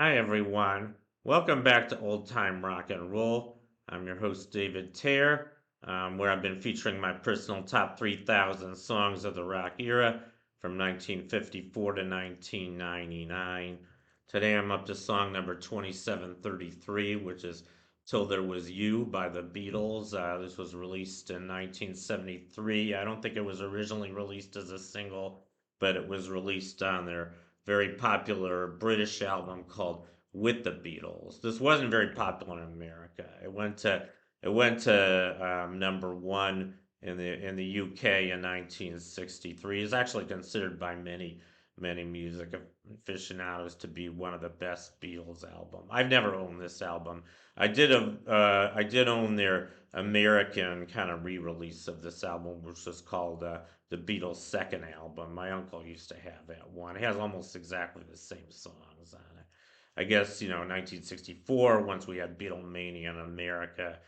Hi, everyone. Welcome back to Old Time Rock and Roll. I'm your host, David Tare, where I've been featuring my personal top 3,000 songs of the rock era from 1954 to 1999. Today I'm up to song number 2733, which is Till There Was You by the Beatles. This was released in 1973. I don't think it was originally released as a single, but it was released on their very popular British album called With the Beatles. This wasn't very popular in America. It went to number one in the UK in 1963. It's actually considered by many music aficionados to be one of the best Beatles album. I've never owned this album. I did own their American kind of re-release of this album, which was called the Beatles' second album. My uncle used to have that one. It has almost exactly the same songs on it. I guess, 1964, once we had Beatlemania in America,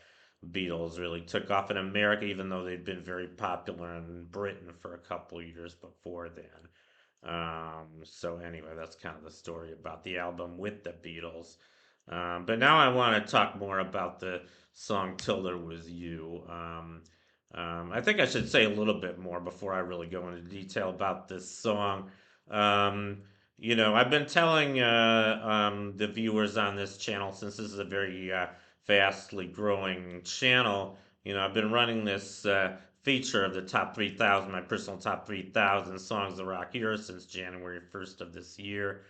Beatles really took off in America, even though they'd been very popular in Britain for a couple of years before then. So anyway, that's kind of the story about the album with the Beatles. But now I want to talk more about the song "Till There Was You." I think I should say a little bit more before I really go into detail about this song. Um, I've been telling the viewers on this channel, since this is a very fastly growing channel. I've been running this feature of the top 3,000, my personal top 3,000 songs of the rock era since January 1st of this year.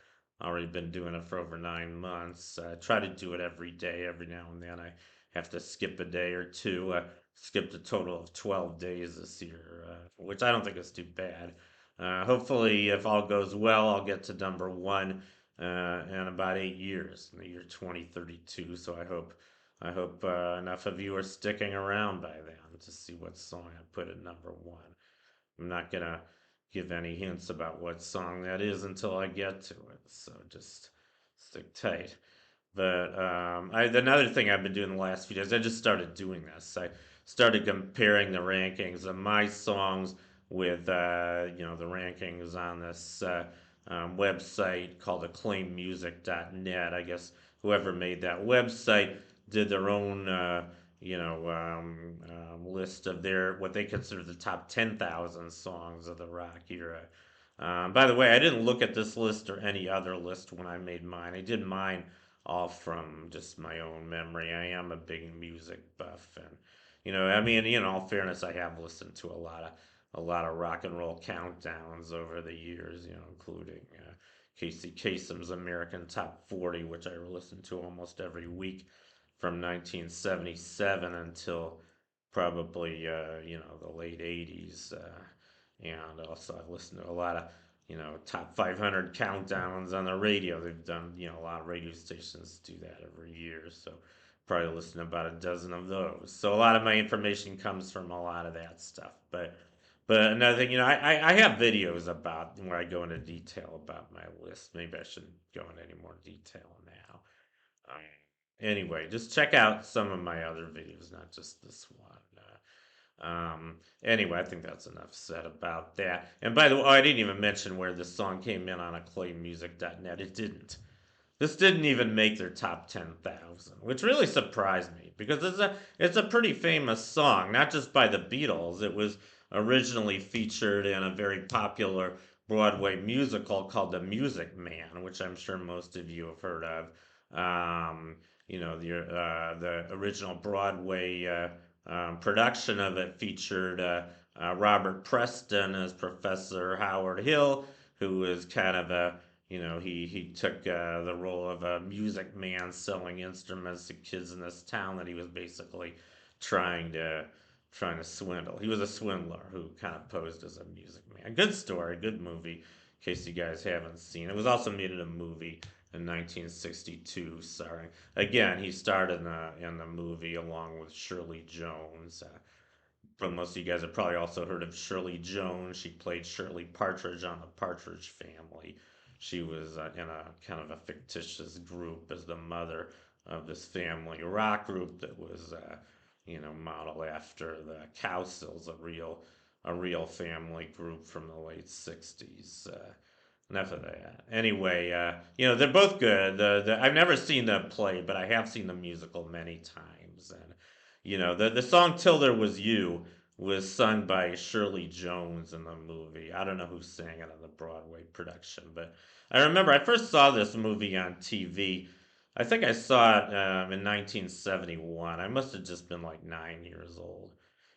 Already been doing it for over 9 months. I try to do it every day. Every now and then I have to skip a day or two. Skipped a total of 12 days this year, which I don't think is too bad. Hopefully, if all goes well, I'll get to number one in about 8 years, in the year 2032. So I hope enough of you are sticking around by then to see what song I put at number one. I'm not gonna give any hints about what song that is until I get to it, so just stick tight. But another thing I've been doing the last few days, I just started doing this. I started comparing the rankings of my songs with the rankings on this website called acclaimmusic.net. I guess whoever made that website did their own list of their what they consider the top 10,000 songs of the rock era. By the way, I didn't look at this list or any other list when I made mine. I did mine all from just my own memory. I am a big music buff, and I mean, in all fairness, I have listened to a lot of rock and roll countdowns over the years. Including Casey Kasem's American Top 40, which I listen to almost every week from 1977 until probably the late 80s. And also I listened to a lot of top 500 countdowns on the radio. They've done a lot of radio stations do that every year, so probably listen to about a dozen of those. So a lot of my information comes from a lot of that stuff. But another thing, I have videos about where I go into detail about my list. Maybe I shouldn't go into any more detail now. Um, anyway, just check out some of my other videos, not just this one. Anyway, I think that's enough said about that. And by the way, I didn't even mention where this song came in on acclaimmusic.net. It didn't. This didn't even make their top 10,000, which really surprised me because it's a pretty famous song, not just by the Beatles. It was originally featured in a very popular Broadway musical called The Music Man, which I'm sure most of you have heard of. The original Broadway production of it featured Robert Preston as Professor Howard Hill, who was kind of he took the role of a music man selling instruments to kids in this town that he was basically trying to trying to swindle. He was a swindler who kind of posed as a music man. Good story, good movie. In case you guys haven't seen it, it was also made in a movie in 1962. Sorry, again, he starred in the movie along with Shirley Jones. But most of you guys have probably also heard of Shirley Jones. She played Shirley Partridge on the Partridge Family. She was in a kind of a fictitious group as the mother of this family rock group that was, modeled after the Cowsills, a real family group from the late '60s. enough of that. Anyway, they're both good. I've never seen the play, but I have seen the musical many times. And the song "Till There Was You" was sung by Shirley Jones in the movie. I don't know who sang it in the Broadway production, but I remember I first saw this movie on TV. I think I saw it in 1971. I must have just been like 9 years old.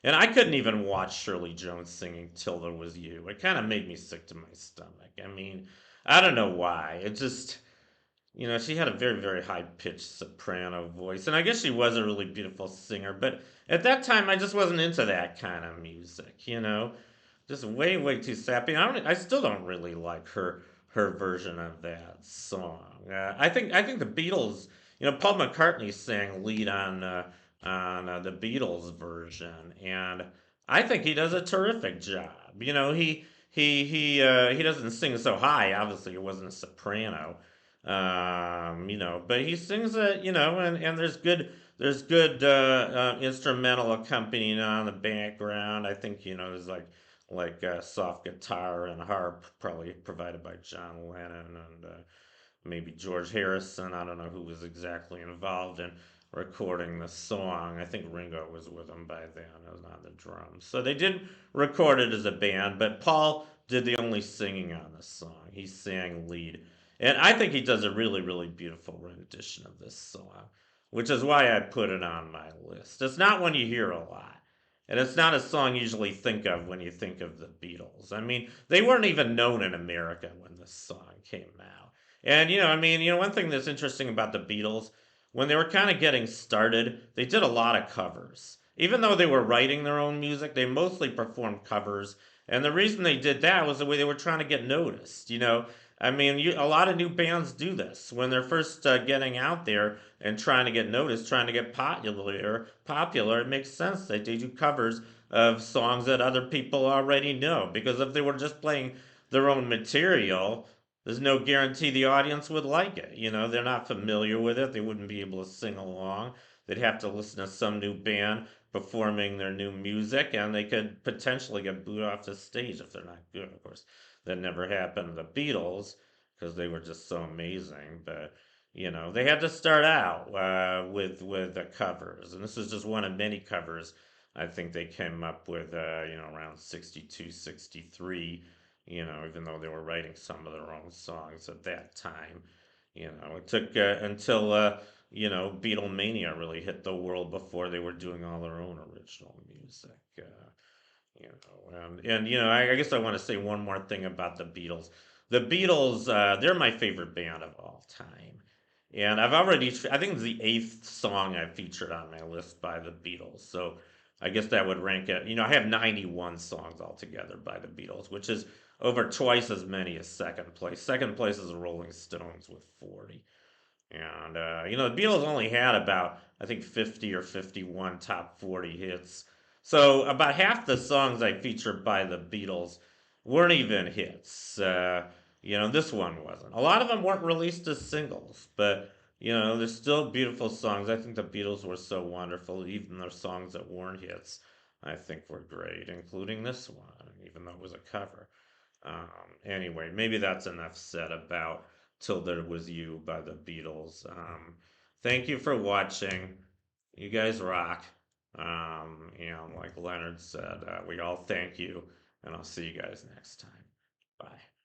And I couldn't even watch Shirley Jones singing "Till There Was You." It kind of made me sick to my stomach. I mean, I don't know why. It just, she had a very, very high pitched soprano voice. And I guess she was a really beautiful singer. But at that time, I just wasn't into that kind of music. Just way, way too sappy. I still don't really like her version of that song. I think the Beatles, Paul McCartney sang lead on the Beatles version, and I think he does a terrific job. He doesn't sing so high. Obviously, it wasn't a soprano. But he sings it. And there's good instrumental accompanying on the background. I think there's like soft guitar and harp, probably provided by John Lennon and maybe George Harrison. I don't know who was exactly involved in recording the song. I think Ringo was with them by then on the drums. So they did record it as a band, but Paul did the only singing on the song. He sang lead. And I think he does a really, really beautiful rendition of this song, which is why I put it on my list. It's not one you hear a lot. And it's not a song you usually think of when you think of the Beatles. I mean, they weren't even known in America when this song came out. And one thing that's interesting about the Beatles, when they were kind of getting started, they did a lot of covers. Even though they were writing their own music, they mostly performed covers. And the reason they did that was the way they were trying to get noticed. A lot of new bands do this when they're first getting out there and trying to get noticed, trying to get popular. Popular, it makes sense that they do covers of songs that other people already know. Because if they were just playing their own material, there's no guarantee the audience would like it. They're not familiar with it. They wouldn't be able to sing along. They'd have to listen to some new band performing their new music, and they could potentially get booed off the stage if they're not good. Of course, that never happened to the Beatles because they were just so amazing. But they had to start out with the covers, and this is just one of many covers. I think they came up with around 62, 63. Even though they were writing some of their own songs at that time. It took until Beatlemania really hit the world before they were doing all their own original music. I guess I want to say one more thing about the Beatles. The Beatles, they're my favorite band of all time. And I think it's the eighth song I've featured on my list by the Beatles. So I guess that would rank it. I have 91 songs altogether by the Beatles, which is over twice as many as second place. Second place is the Rolling Stones with 40. And, the Beatles only had about, I think, 50 or 51 top 40 hits. So about half the songs I featured by the Beatles weren't even hits. This one wasn't. A lot of them weren't released as singles, but, there's still beautiful songs. I think the Beatles were so wonderful, even their songs that weren't hits, I think were great, including this one, even though it was a cover. Anyway, maybe that's enough said about Till There Was You by the Beatles. Thank you for watching. You guys rock. Like Leonard said, we all thank you, and I'll see you guys next time. Bye.